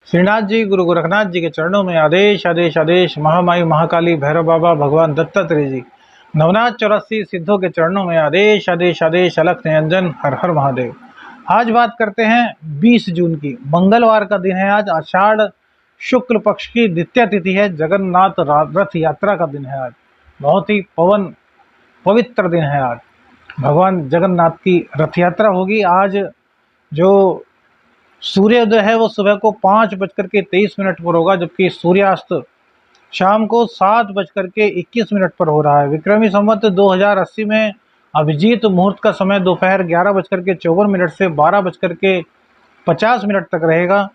श्रीनाथ जी गुरु गोरखनाथ जी के चरणों में आदेश आदेश आदेश। महामाई महाकाली भैरव बाबा भगवान दत्तात्रेय जी नवनाथ 84 सिद्धों के चरणों में आदेश आदेश आदेश। अलख निरंजन हर हर महादेव। आज बात करते हैं 20 जून की, मंगलवार का दिन है। आज आषाढ़ शुक्ल पक्ष की द्वितीया तिथि है। जगन्नाथ रथ यात्रा का दिन है। आज बहुत ही पवित्र दिन है। आज भगवान जगन्नाथ की रथ यात्रा होगी। आज जो सूर्योदय है वो सुबह को 5:23 पर होगा, जबकि सूर्यास्त शाम को 7:21 पर हो रहा है। विक्रमी संवत 2080 में अभिजीत मुहूर्त का समय दोपहर 11:54 से 12:50 तक रहेगा।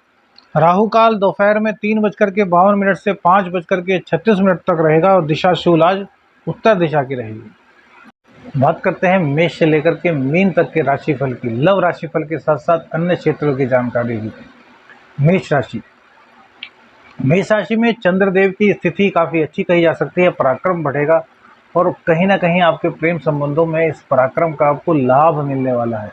राहु काल दोपहर में 3:52 से 5:36 तक रहेगा और दिशा शूल आज उत्तर दिशा की रहेगी। बात करते हैं मेष से लेकर के मीन तक के राशिफल की। लव राशिफल के साथ साथ अन्य क्षेत्रों की जानकारी भी। मेष राशि में चंद्रदेव की स्थिति काफ़ी अच्छी कही जा सकती है। पराक्रम बढ़ेगा और कहीं ना कहीं आपके प्रेम संबंधों में इस पराक्रम का आपको लाभ मिलने वाला है।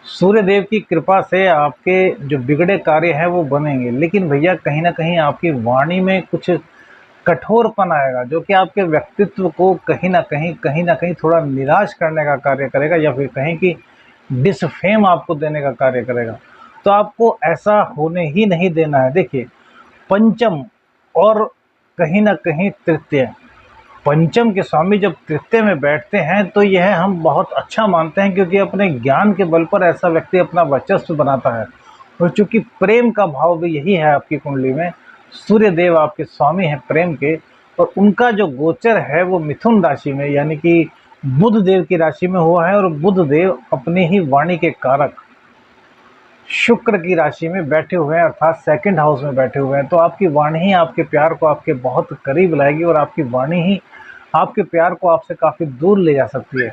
सूर्य देव की कृपा से आपके जो बिगड़े कार्य हैं वो बनेंगे, लेकिन भैया कहीं ना कहीं आपकी वाणी में कुछ कठोरपन आएगा, जो कि आपके व्यक्तित्व को कहीं ना कहीं थोड़ा निराश करने का कार्य करेगा, या फिर कहीं कि डिसफेम आपको देने का कार्य करेगा। तो आपको ऐसा होने ही नहीं देना है। देखिए, पंचम और कहीं ना कहीं तृतीय, पंचम के स्वामी जब तृतीय में बैठते हैं तो यह हम बहुत अच्छा मानते हैं, क्योंकि अपने ज्ञान के बल पर ऐसा व्यक्ति अपना वर्चस्व बनाता है। और चूंकि प्रेम का भाव भी यही है आपकी कुंडली में, सूर्य देव आपके स्वामी हैं प्रेम के, और उनका जो गोचर है वो मिथुन राशि में यानी कि बुध देव की राशि में हुआ है। और बुध देव अपनी ही वाणी के कारक शुक्र की राशि में बैठे हुए हैं, अर्थात सेकंड हाउस में बैठे हुए हैं। तो आपकी वाणी ही आपके प्यार को आपके बहुत करीब लाएगी, और आपकी वाणी ही आपके प्यार को आपसे काफ़ी दूर ले जा सकती है।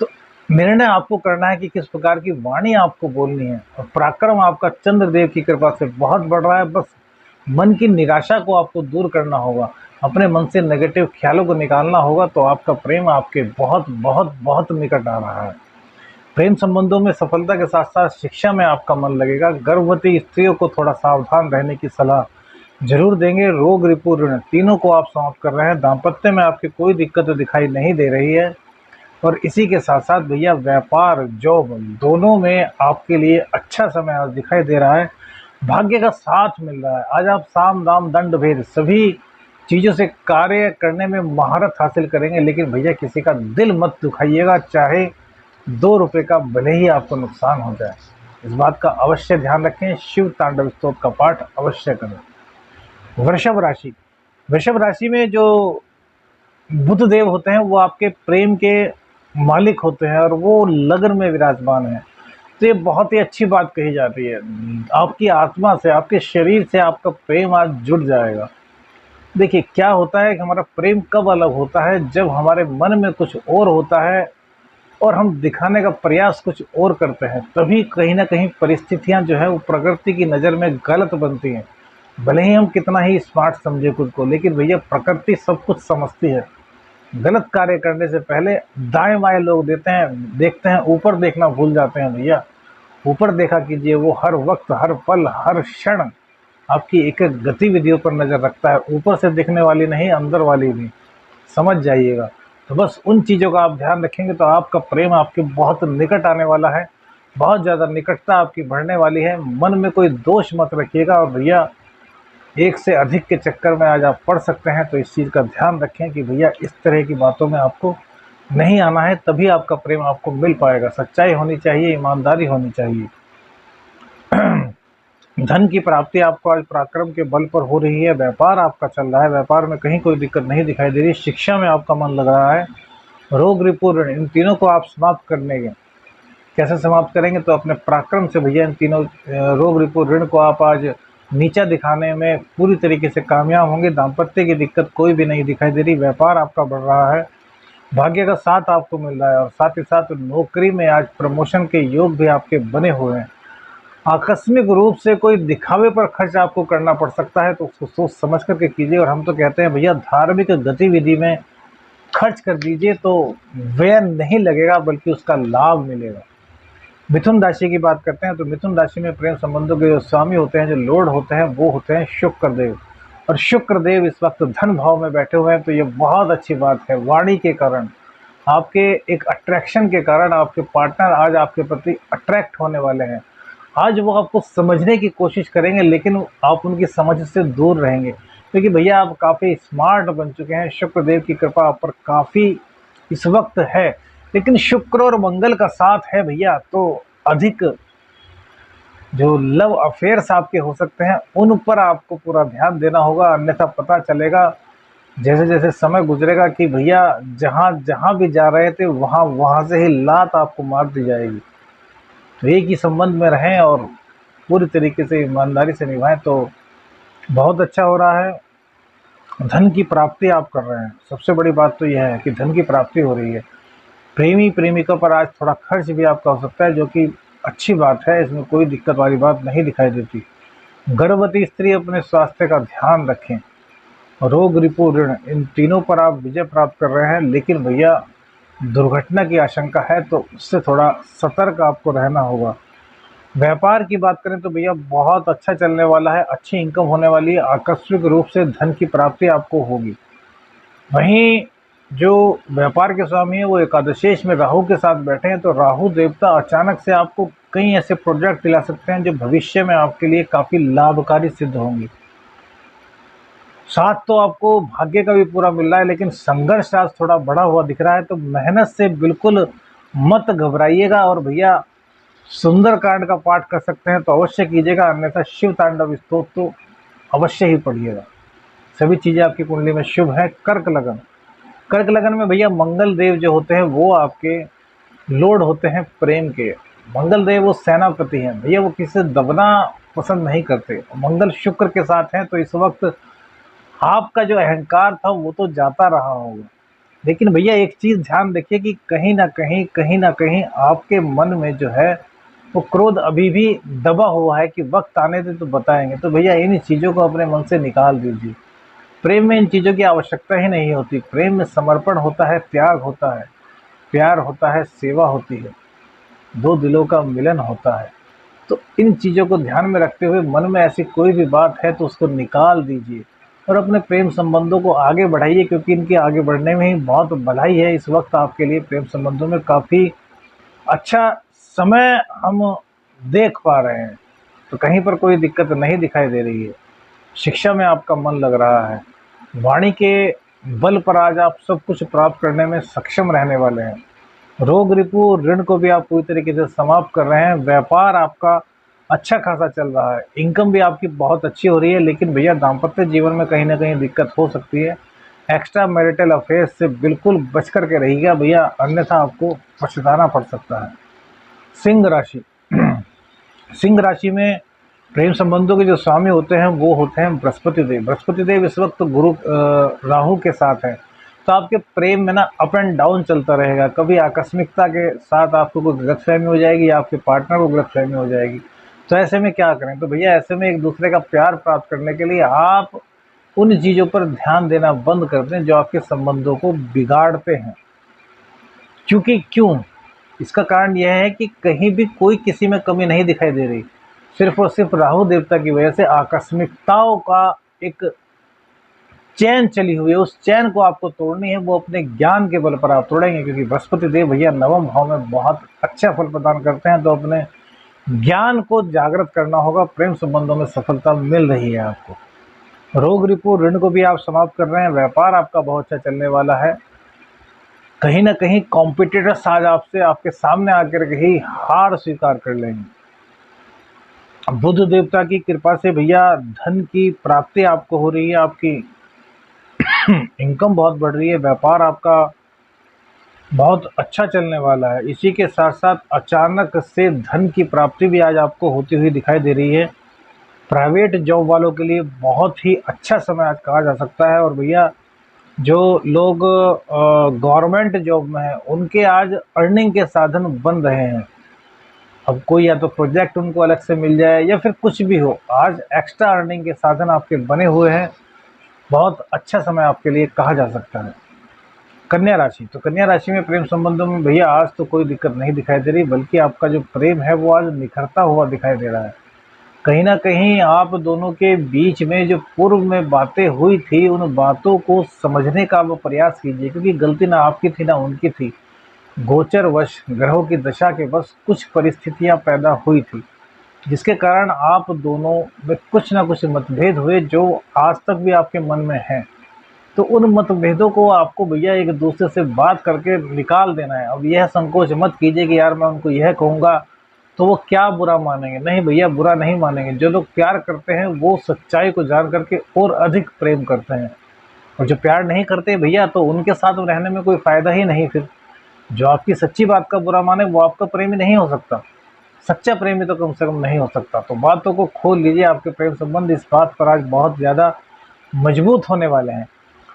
तो निर्णय आपको करना है कि किस प्रकार की वाणी आपको बोलनी है। और पराक्रम आपका चंद्रदेव की कृपा से बहुत बढ़ रहा है। बस मन की निराशा को आपको दूर करना होगा, अपने मन से नेगेटिव ख्यालों को निकालना होगा, तो आपका प्रेम आपके बहुत बहुत बहुत निकट आ रहा है। प्रेम संबंधों में सफलता के साथ साथ शिक्षा में आपका मन लगेगा। गर्भवती स्त्रियों को थोड़ा सावधान रहने की सलाह जरूर देंगे। रोग रिपु ऋण तीनों को आप समाप्त कर रहे हैं। दाम्पत्य में आपकी कोई दिक्कत दिखाई नहीं दे रही है। और इसी के साथ साथ भैया व्यापार जॉब दोनों में आपके लिए अच्छा समय आज दिखाई दे रहा है। भाग्य का साथ मिल रहा है। आज आप साम दाम दंड भेद सभी चीज़ों से कार्य करने में महारत हासिल करेंगे। लेकिन भैया किसी का दिल मत दुखाइएगा, चाहे 2 रुपये का भले ही आपको नुकसान हो जाए। इस बात का अवश्य ध्यान रखें। शिव तांडव स्तोत्र का पाठ अवश्य करें। वृषभ राशि में जो बुध देव होते हैं वो आपके प्रेम के मालिक होते हैं, और वो लग्न में विराजमान है। तो ये बहुत ही अच्छी बात कही जाती है। आपकी आत्मा से, आपके शरीर से आपका प्रेम आज जुड़ जाएगा। देखिए, क्या होता है कि हमारा प्रेम कब अलग होता है, जब हमारे मन में कुछ और होता है और हम दिखाने का प्रयास कुछ और करते हैं, तभी कहीं ना कहीं परिस्थितियां जो है वो प्रकृति की नज़र में गलत बनती हैं। भले ही हम कितना ही स्मार्ट समझे खुद को, लेकिन भैया प्रकृति सब कुछ समझती है। गलत कार्य करने से पहले दाएं बाएं लोग देखते हैं, ऊपर देखना भूल जाते हैं। भैया ऊपर देखा कीजिए, वो हर वक्त, हर पल, हर क्षण आपकी एक एक गतिविधियों पर नज़र रखता है। ऊपर से दिखने वाली नहीं, अंदर वाली भी, समझ जाइएगा। तो बस उन चीज़ों का आप ध्यान रखेंगे तो आपका प्रेम आपके बहुत निकट आने वाला है। बहुत ज़्यादा निकटता आपकी बढ़ने वाली है। मन में कोई दोष मत रखिएगा। और भैया एक से अधिक के चक्कर में आज आप पड़ सकते हैं, तो इस चीज़ का ध्यान रखें कि भैया इस तरह की बातों में आपको नहीं आना है, तभी आपका प्रेम आपको मिल पाएगा। सच्चाई होनी चाहिए, ईमानदारी होनी चाहिए। धन की प्राप्ति आपको आज पराक्रम के बल पर हो रही है। व्यापार आपका चल रहा है, व्यापार में कहीं कोई दिक्कत नहीं दिखाई दे रही। शिक्षा में आपका मन लग रहा है। रोग रिपु ऋण इन तीनों को आप समाप्त करने के कैसे समाप्त करेंगे, तो अपने पराक्रम से भैया इन तीनों रोग रिपु ऋण को आप आज नीचा दिखाने में पूरी तरीके से कामयाब होंगे। दाम्पत्य की दिक्कत कोई भी नहीं दिखाई दे रही। व्यापार आपका बढ़ रहा है। भाग्य का साथ आपको मिल रहा है, और साथ ही साथ नौकरी में आज प्रमोशन के योग भी आपके बने हुए हैं। आकस्मिक रूप से कोई दिखावे पर खर्च आपको करना पड़ सकता है, तो उसको सोच समझ करके कीजिए। और हम तो कहते हैं भैया धार्मिक गतिविधि में खर्च कर दीजिए, तो व्यय नहीं लगेगा बल्कि उसका लाभ मिलेगा। मिथुन राशि की बात करते हैं तो मिथुन राशि में प्रेम संबंधों के जो स्वामी होते हैं, जो लॉर्ड होते हैं, वो होते हैं शुक्र देव। और शुक्र देव इस वक्त धन भाव में बैठे हुए हैं, तो ये बहुत अच्छी बात है। वाणी के कारण, आपके एक अट्रैक्शन के कारण आपके पार्टनर आज आपके प्रति अट्रैक्ट होने वाले हैं। आज वो आपको समझने की कोशिश करेंगे, लेकिन आप उनकी समझ से दूर रहेंगे, क्योंकि भैया आप काफ़ी स्मार्ट बन चुके हैं। शुक्रदेव की कृपा आप पर काफ़ी इस वक्त है। लेकिन शुक्र और मंगल का साथ है भैया, तो अधिक जो लव अफेयर्स आपके हो सकते हैं उन पर आपको पूरा ध्यान देना होगा, अन्यथा पता चलेगा जैसे जैसे समय गुजरेगा कि भैया जहाँ जहाँ भी जा रहे थे वहाँ वहाँ से ही लात आपको मार दी जाएगी। तो एक ही संबंध में रहें और पूरी तरीके से ईमानदारी से निभाएं तो बहुत अच्छा हो रहा है। धन की प्राप्ति आप कर रहे हैं, सबसे बड़ी बात तो यह है कि धन की प्राप्ति हो रही है। प्रेमी प्रेमिका पर आज थोड़ा खर्च भी आपका हो सकता है, जो कि अच्छी बात है, इसमें कोई दिक्कत वाली बात नहीं दिखाई देती। गर्भवती स्त्री अपने स्वास्थ्य का ध्यान रखें। रोग रिपु ऋण, इन तीनों पर आप विजय प्राप्त कर रहे हैं, लेकिन भैया दुर्घटना की आशंका है, तो उससे थोड़ा सतर्क आपको रहना होगा। व्यापार की बात करें तो भैया बहुत अच्छा चलने वाला है, अच्छी इनकम होने वाली है, आकस्मिक रूप से धन की प्राप्ति आपको होगी। वहीं जो व्यापार के स्वामी है वो एकादशेष में राहु के साथ बैठे हैं, तो राहु देवता अचानक से आपको कई ऐसे प्रोजेक्ट दिला सकते हैं जो भविष्य में आपके लिए काफ़ी लाभकारी सिद्ध होंगी। साथ तो आपको भाग्य का भी पूरा मिल रहा है, लेकिन संघर्ष आज थोड़ा बढ़ा हुआ दिख रहा है, तो मेहनत से बिल्कुल मत घबराइएगा। और भैया सुंदरकांड का पाठ कर सकते हैं तो अवश्य कीजिएगा, अन्यथा शिव तांडव स्तोत्र तो अवश्य ही पढ़िएगा। सभी चीज़ें आपकी कुंडली में शुभ है। कर्क लगन, कर्क लगन में भैया मंगल देव जो होते हैं वो आपके लॉर्ड होते हैं प्रेम के। मंगल देव वो सेनापति हैं भैया, वो किसी से दबना पसंद नहीं करते। मंगल शुक्र के साथ हैं, तो इस वक्त आपका जो अहंकार था वो तो जाता रहा होगा, लेकिन भैया एक चीज़ ध्यान रखिए कि कहीं ना कहीं आपके मन में जो है वो क्रोध अभी भी दबा हुआ है कि वक्त आने दे तो बताएंगे। तो भैया इन चीज़ों को अपने मन से निकाल दीजिए। प्रेम में इन चीज़ों की आवश्यकता ही नहीं होती। प्रेम में समर्पण होता है, त्याग होता है, प्यार होता है, सेवा होती है, दो दिलों का मिलन होता है। तो इन चीज़ों को ध्यान में रखते हुए मन में ऐसी कोई भी बात है तो उसको निकाल दीजिए और अपने प्रेम संबंधों को आगे बढ़ाइए, क्योंकि इनके आगे बढ़ने में ही बहुत भलाई है। इस वक्त आपके लिए प्रेम संबंधों में काफ़ी अच्छा समय हम देख पा रहे हैं, तो कहीं पर कोई दिक्कत नहीं दिखाई दे रही है। शिक्षा में आपका मन लग रहा है। वाणी के बल पर आज आप सब कुछ प्राप्त करने में सक्षम रहने वाले हैं। रोग रिपु ऋण को भी आप पूरी तरीके से समाप्त कर रहे हैं। व्यापार आपका अच्छा खासा चल रहा है, इनकम भी आपकी बहुत अच्छी हो रही है, लेकिन भैया दाम्पत्य जीवन में कहीं ना कहीं दिक्कत हो सकती है। एक्स्ट्रा मैरिटल अफेयर्स से बिल्कुल बच करके रहिएगा भैया, अन्यथा आपको पछताना पड़ सकता है। सिंह राशि सिंह राशि में प्रेम संबंधों के जो स्वामी होते हैं वो होते हैं बृहस्पति देव। बृहस्पति देव इस वक्त गुरु राहु के साथ हैं, तो आपके प्रेम में ना अप एंड डाउन चलता रहेगा। कभी आकस्मिकता के साथ आपको कोई गलतफहमी हो जाएगी या आपके पार्टनर को गलतफहमी हो जाएगी। तो ऐसे में क्या करें, तो भैया ऐसे में एक दूसरे का प्यार प्राप्त करने के लिए आप उन चीज़ों पर ध्यान देना बंद कर दें जो आपके संबंधों को बिगाड़ते हैं। क्योंकि क्यों, इसका कारण यह है कि कहीं भी कोई किसी में कमी नहीं दिखाई दे रही, सिर्फ और सिर्फ राहु देवता की वजह से आकस्मिकताओं का एक चैन चली हुई है। उस चैन को आपको तोड़नी है, वो अपने ज्ञान के बल पर आप तोड़ेंगे, क्योंकि बृहस्पति देव भैया नवम भाव में बहुत अच्छा फल प्रदान करते हैं। तो अपने ज्ञान को जागृत करना होगा। प्रेम संबंधों में सफलता मिल रही है आपको। रोग रिपु ऋण को भी आप समाप्त कर रहे हैं। व्यापार आपका बहुत अच्छा चलने वाला है। कहीं ना कहीं कॉम्पिटिटर्स आज आपसे आपके सामने आकर के ही हार स्वीकार कर लेंगे। बुध देवता की कृपा से भैया धन की प्राप्ति आपको हो रही है, आपकी इनकम बहुत बढ़ रही है, व्यापार आपका बहुत अच्छा चलने वाला है। इसी के साथ साथ अचानक से धन की प्राप्ति भी आज आपको होती हुई दिखाई दे रही है। प्राइवेट जॉब वालों के लिए बहुत ही अच्छा समय आज कहा जा सकता है। और भैया जो लोग गवर्नमेंट जॉब में हैं उनके आज अर्निंग के साधन बन रहे हैं। अब कोई या तो प्रोजेक्ट उनको अलग से मिल जाए या फिर कुछ भी हो, आज एक्स्ट्रा अर्निंग के साधन आपके बने हुए हैं। बहुत अच्छा समय आपके लिए कहा जा सकता है। कन्या राशि, तो कन्या राशि में प्रेम संबंधों में भैया आज तो कोई दिक्कत नहीं दिखाई दे रही, बल्कि आपका जो प्रेम है वो आज निखरता हुआ दिखाई दे रहा है। कहीं ना कहीं आप दोनों के बीच में जो पूर्व में बातें हुई थी, उन बातों को समझने का आप प्रयास कीजिए, क्योंकि गलती ना आपकी थी ना उनकी थी। गोचर वश, ग्रहों की दशा के वश कुछ परिस्थितियां पैदा हुई थी, जिसके कारण आप दोनों में कुछ ना कुछ मतभेद हुए, जो आज तक भी आपके मन में हैं। तो उन मतभेदों को आपको भैया एक दूसरे से बात करके निकाल देना है। अब यह संकोच मत कीजिए कि यार मैं उनको यह कहूँगा तो वो क्या बुरा मानेंगे। नहीं भैया, बुरा नहीं मानेंगे। जो लोग प्यार करते हैं वो सच्चाई को जान करके और अधिक प्रेम करते हैं, और जो प्यार नहीं करते भैया, तो उनके साथ रहने में कोई फ़ायदा ही नहीं। फिर जो आपकी सच्ची बात का बुरा माने वो आपका प्रेमी नहीं हो सकता, सच्चा प्रेमी तो कम से कम नहीं हो सकता। तो बातों को खोल लीजिए, आपके प्रेम संबंध इस बात पर आज बहुत ज़्यादा मजबूत होने वाले हैं।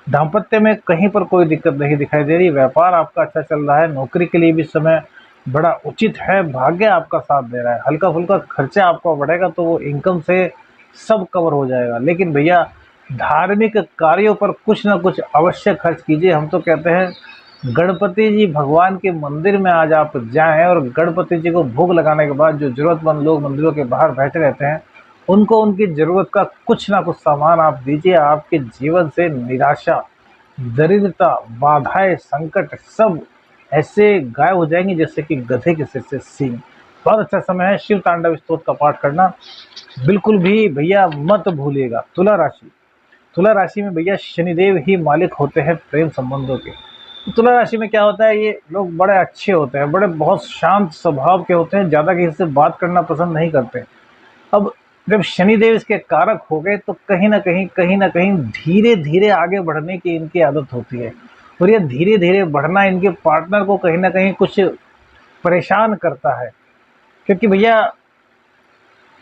दाम्पत्य में कहीं पर कोई दिक्कत नहीं दिखाई दे रही। व्यापार आपका अच्छा चल रहा है। नौकरी के लिए भी समय बड़ा उचित है। भाग्य आपका साथ दे रहा है। हल्का फुल्का खर्चा आपका बढ़ेगा तो वो इनकम से सब कवर हो जाएगा। लेकिन भैया, धार्मिक कार्यों पर कुछ ना कुछ अवश्य खर्च कीजिए। हम तो कहते हैं गणपति जी भगवान के मंदिर में आज आप जाएं, और गणपति जी को भोग लगाने के बाद जो जरूरतमंद लोग मंदिरों के बाहर बैठे रहते हैं, उनको उनकी ज़रूरत का कुछ ना कुछ सामान आप दीजिए। आपके जीवन से निराशा, दरिद्रता, बाधाएं, संकट सब ऐसे गायब हो जाएंगी जैसे कि गधे के सिर से सींग। बहुत अच्छा समय है शिव तांडव स्तोत्र का पाठ करना, बिल्कुल भी भैया मत भूलिएगा। तुला राशि, तुला राशि में भैया शनिदेव ही मालिक होते हैं प्रेम संबंधों के। तो तुला राशि में क्या होता है, ये लोग बड़े अच्छे होते हैं, बड़े बहुत शांत स्वभाव के होते हैं, ज़्यादा किसी से बात करना पसंद नहीं करते। अब जब शनिदेव इसके कारक हो गए तो कहीं ना कहीं धीरे धीरे आगे बढ़ने की इनकी आदत होती है, और ये धीरे धीरे बढ़ना इनके पार्टनर को कहीं ना कहीं कुछ परेशान करता है। क्योंकि भैया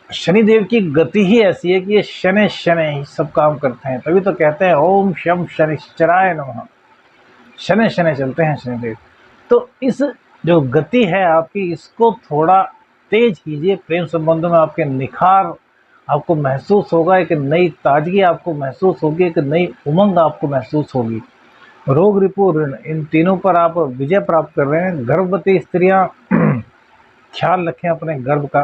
शनिदेव की गति ही ऐसी है कि ये शनि शनि ही सब काम करते हैं। तभी तो कहते हैं ओम शम शनिश्चराय नमः। शनि शनि चलते हैं शनिदेव। तो इस जो गति है आपकी, इसको थोड़ा तेज कीजिए। प्रेम संबंधों में आपके निखार आपको महसूस होगा, एक नई ताजगी आपको महसूस होगी, एक नई उमंग आपको महसूस होगी। रोग रिपु ऋण, इन तीनों पर आप विजय प्राप्त कर रहे हैं। गर्भवती स्त्रियां ख्याल रखें अपने गर्भ का।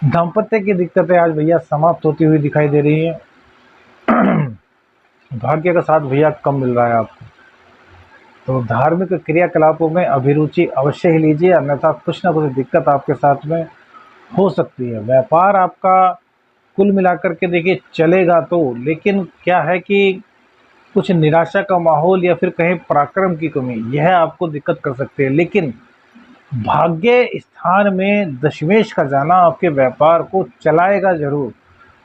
दाम्पत्य की दिक्कतें आज भैया समाप्त होती हुई दिखाई दे रही हैं। भाग्य का साथ भैया कम मिल रहा है आपको। तो धार्मिक क्रियाकलापों में अभिरुचि अवश्य ही लीजिए, अन्यथा कुछ ना कुछ दिक्कत आपके साथ में हो सकती है। व्यापार आपका कुल मिलाकर के देखिए चलेगा तो, लेकिन क्या है कि कुछ निराशा का माहौल या फिर कहीं पराक्रम की कमी, यह आपको दिक्कत कर सकती है। लेकिन भाग्य स्थान में दशमेश का जाना आपके व्यापार को चलाएगा जरूर।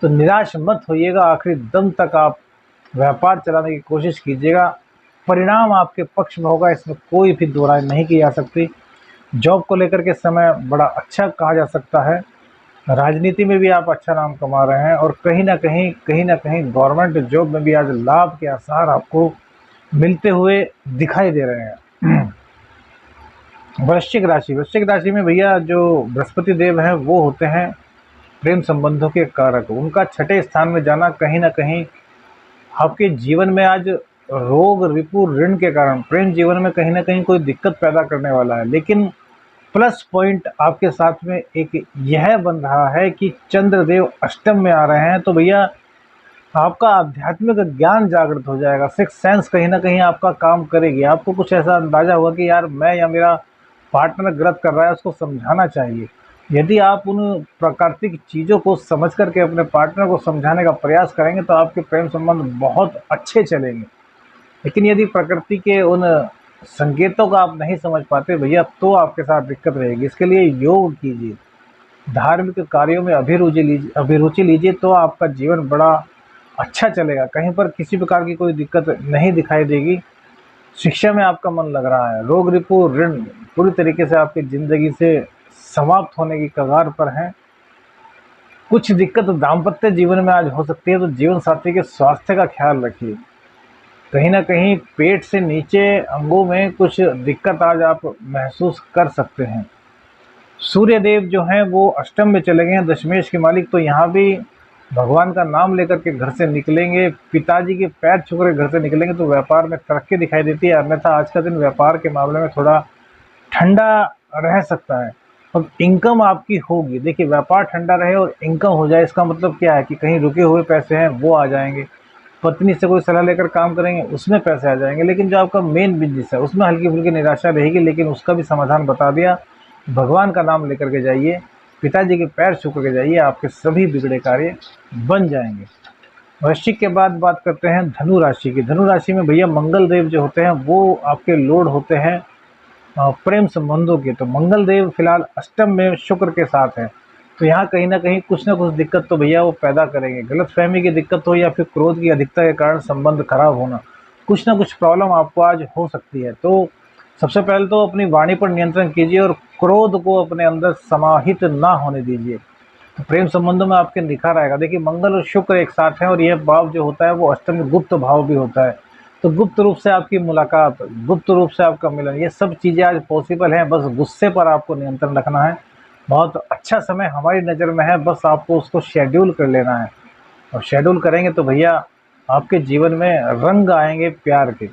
तो निराश मत होइएगा, आखिरी दम तक आप व्यापार चलाने की कोशिश कीजिएगा। परिणाम आपके पक्ष में होगा, इसमें कोई भी दो राय नहीं की जा सकती। जॉब को लेकर के समय बड़ा अच्छा कहा जा सकता है। राजनीति में भी आप अच्छा नाम कमा रहे हैं, और कहीं ना कहीं गवर्नमेंट जॉब में भी आज लाभ के आसार आपको मिलते हुए दिखाई दे रहे हैं। वृश्चिक राशि, वृश्चिक राशि में भैया जो बृहस्पति देव हैं वो होते हैं प्रेम संबंधों के कारक। उनका छठे स्थान में जाना कहीं ना कहीं आपके जीवन में आज रोग रिपु ऋण के कारण प्रेम जीवन में कहीं ना कहीं कोई दिक्कत पैदा करने वाला है। लेकिन प्लस पॉइंट आपके साथ में एक यह बन रहा है कि चंद्रदेव अष्टम में आ रहे हैं। तो भैया आपका आध्यात्मिक ज्ञान जागृत हो जाएगा। सिक्स सेंस कहीं ना कहीं आपका काम करेगी। आपको कुछ ऐसा अंदाजा होगा कि यार मैं या मेरा पार्टनर गलत कर रहा है, उसको समझाना चाहिए। यदि आप उन प्राकृतिक चीज़ों को समझ करके अपने पार्टनर को समझाने का प्रयास करेंगे तो आपके प्रेम संबंध बहुत अच्छे चलेंगे। लेकिन यदि प्रकृति के उन संकेतों का आप नहीं समझ पाते भैया, तो आपके साथ दिक्कत रहेगी। इसके लिए योग कीजिए, धार्मिक कार्यों में अभिरुचि लीजिए, तो आपका जीवन बड़ा अच्छा चलेगा। कहीं पर किसी प्रकार की कोई दिक्कत नहीं दिखाई देगी। शिक्षा में आपका मन लग रहा है। रोग रिपु ऋण पूरी तरीके से आपकी ज़िंदगी से समाप्त होने की कगार पर हैं। कुछ दिक्कत दाम्पत्य जीवन में आज हो सकती है, तो जीवन साथी के स्वास्थ्य का ख्याल रखिए। कहीं ना कहीं पेट से नीचे अंगों में कुछ दिक्कत आज आप महसूस कर सकते हैं। सूर्य देव जो हैं वो अष्टम में चले गए हैं, दशमेश के मालिक। तो यहाँ भी भगवान का नाम लेकर के घर से निकलेंगे, पिताजी के पैर छू कर घर से निकलेंगे तो व्यापार में तरक्की दिखाई देती है। अन्यथा आज का दिन व्यापार के मामले में थोड़ा ठंडा रह सकता है। अब इनकम आपकी होगी, देखिए व्यापार ठंडा रहे और इनकम हो जाए, इसका मतलब क्या है कि कहीं रुके हुए पैसे हैं वो आ जाएंगे। पत्नी से कोई सलाह लेकर काम करेंगे उसमें पैसे आ जाएंगे। लेकिन जो आपका मेन बिजनेस है उसमें हल्की फुल्की निराशा रहेगी, लेकिन उसका भी समाधान बता दिया। भगवान का नाम लेकर के जाइए, पिताजी के पैर छू करके जाइए, आपके सभी बिगड़े कार्य बन जाएंगे। वृश्चिक के बाद बात करते हैं धनु राशि की। धनु राशि में भैया मंगल देव जो होते हैं वो आपके लॉर्ड होते हैं प्रेम संबंधों के। तो मंगल देव फिलहाल अष्टम में शुक्र के साथ है, तो यहाँ कहीं ना कहीं कुछ ना कुछ दिक्कत तो भैया वो पैदा करेंगे। गलतफहमी की दिक्कत हो या फिर क्रोध की अधिकता के कारण संबंध खराब होना, कुछ ना कुछ प्रॉब्लम आपको आज हो सकती है। तो सबसे पहले तो अपनी वाणी पर नियंत्रण कीजिए और क्रोध को अपने अंदर समाहित ना होने दीजिए, तो प्रेम संबंधों में आपके निखार आएगा। देखिए मंगल और शुक्र एक साथ हैं और यह भाव जो होता है वो अष्टम में गुप्त भाव भी होता है। तो गुप्त रूप से आपकी मुलाकात, गुप्त रूप से आपका मिलन, ये सब चीज़ें आज पॉसिबल हैं। बस गुस्से पर आपको नियंत्रण रखना है। बहुत अच्छा समय हमारी नज़र में है, बस आपको उसको शेड्यूल कर लेना है। और शेड्यूल करेंगे तो भैया आपके जीवन में रंग आएंगे प्यार के।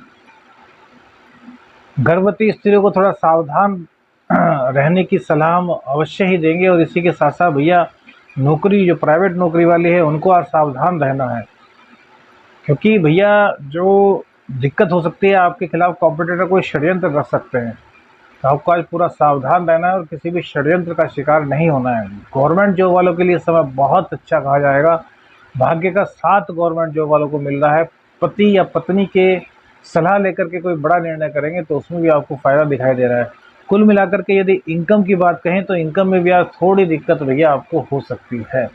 गर्भवती स्त्रियों को थोड़ा सावधान रहने की सलाह हम अवश्य ही देंगे। और इसी के साथ साथ भैया नौकरी, जो प्राइवेट नौकरी वाली है उनको आज सावधान रहना है, क्योंकि भैया जो दिक्कत हो सकती है आपके खिलाफ कॉम्पिटिटर कोई षड्यंत्र रख सकते हैं। तो आपको आज पूरा सावधान रहना है और किसी भी षड्यंत्र का शिकार नहीं होना है। गवर्नमेंट जॉब वालों के लिए समय बहुत अच्छा कहा जाएगा। भाग्य का साथ गवर्नमेंट जॉब वालों को मिल रहा है। पति या पत्नी के सलाह लेकर के कोई बड़ा निर्णय करेंगे तो उसमें भी आपको फ़ायदा दिखाई दे रहा है। कुल मिलाकर के यदि इनकम की बात कहें तो इनकम में भी आज थोड़ी दिक्कत भैया आपको हो सकती है।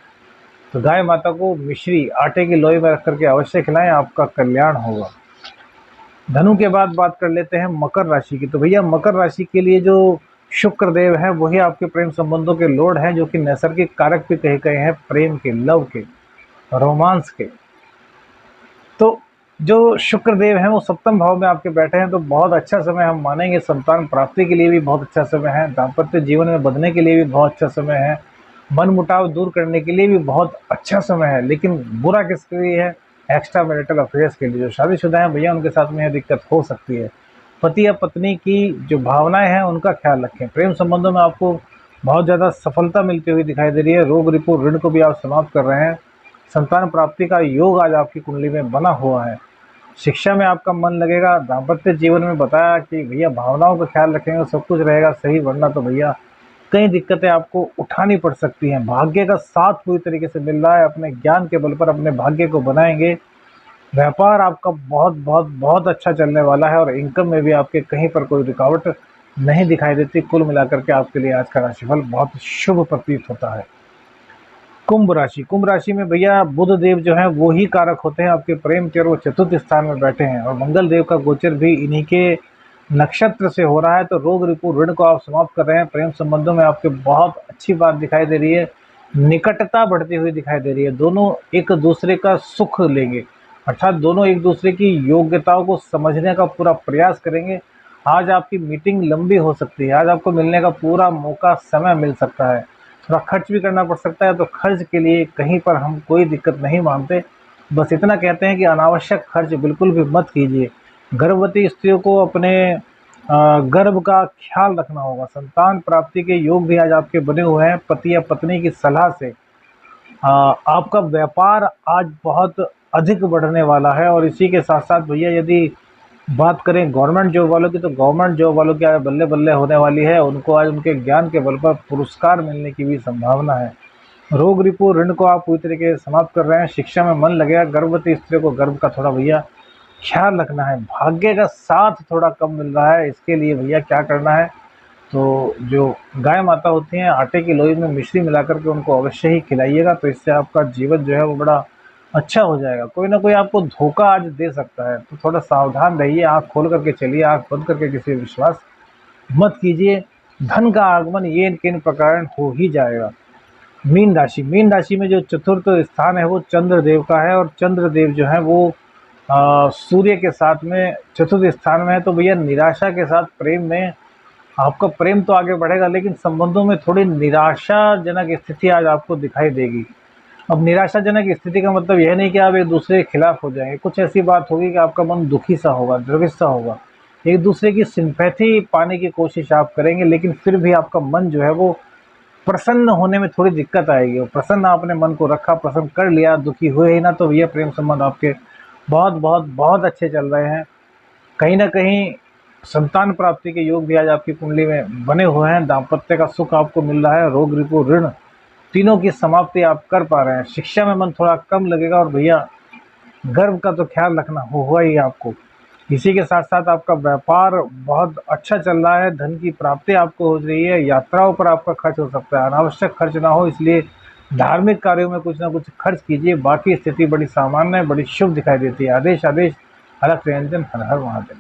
तो गाय माता को मिश्री आटे की लोई में रख करके अवश्य खिलाएं, आपका कल्याण होगा। धनु के बाद बात कर लेते हैं मकर राशि की। तो भैया मकर राशि के लिए जो शुक्र देव है वही आपके प्रेम संबंधों के लॉर्ड हैं, जो कि नैसर्गिक कारक भी कहे गए हैं, प्रेम के, लव के, रोमांस के। तो जो शुक्र देव हैं वो सप्तम भाव में आपके बैठे हैं, तो बहुत अच्छा समय हम मानेंगे। संतान प्राप्ति के लिए भी बहुत अच्छा समय है, दाम्पत्य जीवन में बंधने के लिए भी बहुत अच्छा समय है, मन मुटाव दूर करने के लिए भी बहुत अच्छा समय है। लेकिन बुरा किसके लिए है? एक्स्ट्रा मैरिटल अफेयर्स के लिए। जो शादीशुदा हैं भैया उनके साथ में यह दिक्कत हो सकती है। पति या पत्नी की जो भावनाएं हैं उनका ख्याल रखें। प्रेम संबंधों में आपको बहुत ज़्यादा सफलता मिलती हुई दिखाई दे रही है। रोग रिपू ऋण को भी आप समाप्त कर रहे हैं। संतान प्राप्ति का योग आज आपकी कुंडली में बना हुआ है। शिक्षा में आपका मन लगेगा। दाम्पत्य जीवन में बताया कि भैया भावनाओं का ख्याल रखेंगे सब कुछ रहेगा सही, वरना तो भैया कई दिक्कतें आपको उठानी पड़ सकती हैं। भाग्य का साथ पूरी तरीके से मिल रहा है। अपने ज्ञान के बल पर अपने भाग्य को बनाएंगे। व्यापार आपका बहुत बहुत बहुत अच्छा चलने वाला है और इनकम में भी आपके कहीं पर कोई रुकावट नहीं दिखाई देती। कुल मिलाकर के आपके लिए आज का राशिफल बहुत शुभ प्रतीत होता है। कुंभ राशि। कुंभ राशि में भैया बुध देव जो हैं वो ही कारक होते हैं आपके प्रेम के, और वो चतुर्थ स्थान में बैठे हैं और मंगल देव का गोचर भी इन्हीं के नक्षत्र से हो रहा है। तो रोग रिपू ऋण को आप समाप्त कर रहे हैं। प्रेम संबंधों में आपके बहुत अच्छी बात दिखाई दे रही है। निकटता बढ़ती हुई दिखाई दे रही है। दोनों एक दूसरे का सुख लेंगे, अर्थात दोनों एक दूसरे की योग्यताओं को समझने का पूरा प्रयास करेंगे। आज आपकी मीटिंग लंबी हो सकती है। आज आपको मिलने का पूरा मौका, समय मिल सकता है। थोड़ा खर्च भी करना पड़ सकता है, तो खर्च के लिए कहीं पर हम कोई दिक्कत नहीं मानते। बस इतना कहते हैं कि अनावश्यक खर्च बिल्कुल भी मत कीजिए। गर्भवती स्त्रियों को अपने गर्भ का ख्याल रखना होगा। संतान प्राप्ति के योग भी आज आपके बने हुए हैं। पति या पत्नी की सलाह से आपका व्यापार आज बहुत अधिक बढ़ने वाला है। और इसी के साथ साथ भैया यदि बात करें गवर्नमेंट जॉब वालों की, तो गवर्नमेंट जॉब वालों की आज बल्ले बल्ले होने वाली है। उनको आज उनके ज्ञान के बल पर पुरस्कार मिलने की भी संभावना है। रोग रिपू ऋण को आप पूरी तरीके से समाप्त कर रहे हैं। शिक्षा में मन लगेगा। गर्भवती स्त्रियों को गर्भ का थोड़ा भैया ख्याल रखना है। भाग्य का साथ थोड़ा कम मिल रहा है, इसके लिए भैया क्या करना है, तो जो गाय माता होती हैं आटे की लोई में मिश्री मिलाकर के उनको अवश्य ही खिलाइएगा। तो इससे आपका जीवन जो है वो बड़ा अच्छा हो जाएगा। कोई ना कोई आपको धोखा आज दे सकता है, तो थोड़ा सावधान रहिए। आँख खोल करके चलिए, आँख बंद करके किसी पर विश्वास मत कीजिए। धन का आगमन ये इन प्रकार हो ही जाएगा। मीन राशि। मीन राशि में जो चतुर्थ स्थान है वो चंद्रदेव का है, और चंद्रदेव जो है वो सूर्य के साथ में चतुर्थ स्थान में है। तो भैया निराशा के साथ प्रेम में आपका प्रेम तो आगे बढ़ेगा, लेकिन संबंधों में थोड़ी निराशाजनक स्थिति आज आपको दिखाई देगी। अब निराशाजनक स्थिति का मतलब यह नहीं कि आप एक दूसरे के खिलाफ हो जाएंगे, कुछ ऐसी बात होगी कि आपका मन दुखी सा होगा, द्रवित सा होगा, एक दूसरे की सिंपैथी पाने की कोशिश आप करेंगे, लेकिन फिर भी आपका मन जो है वो प्रसन्न होने में थोड़ी दिक्कत आएगी। और प्रसन्न आपने मन को रखा, प्रसन्न कर लिया, दुखी हुए ही ना, तो ये प्रेम संबंध आपके बहुत बहुत बहुत अच्छे चल रहे हैं। कहीं ना कहीं संतान प्राप्ति के योग भी आज आपकी कुंडली में बने हुए हैं, दाम्पत्य का सुख आपको मिल रहा है, रोग रिपो ऋण तीनों की समाप्ति आप कर पा रहे हैं। शिक्षा में मन थोड़ा कम लगेगा, और भैया गर्व का तो ख्याल रखना होगा ही आपको। इसी के साथ साथ आपका व्यापार बहुत अच्छा चल रहा है, धन की प्राप्ति आपको हो रही है, यात्राओं पर आपका खर्च हो सकता है, अनावश्यक खर्च ना हो इसलिए धार्मिक कार्यों में कुछ ना कुछ खर्च कीजिए। बाकी स्थिति बड़ी सामान्य है, बड़ी शुभ दिखाई देती है। आदेश आदेश, अलग निरंजन, हर हर महादेव।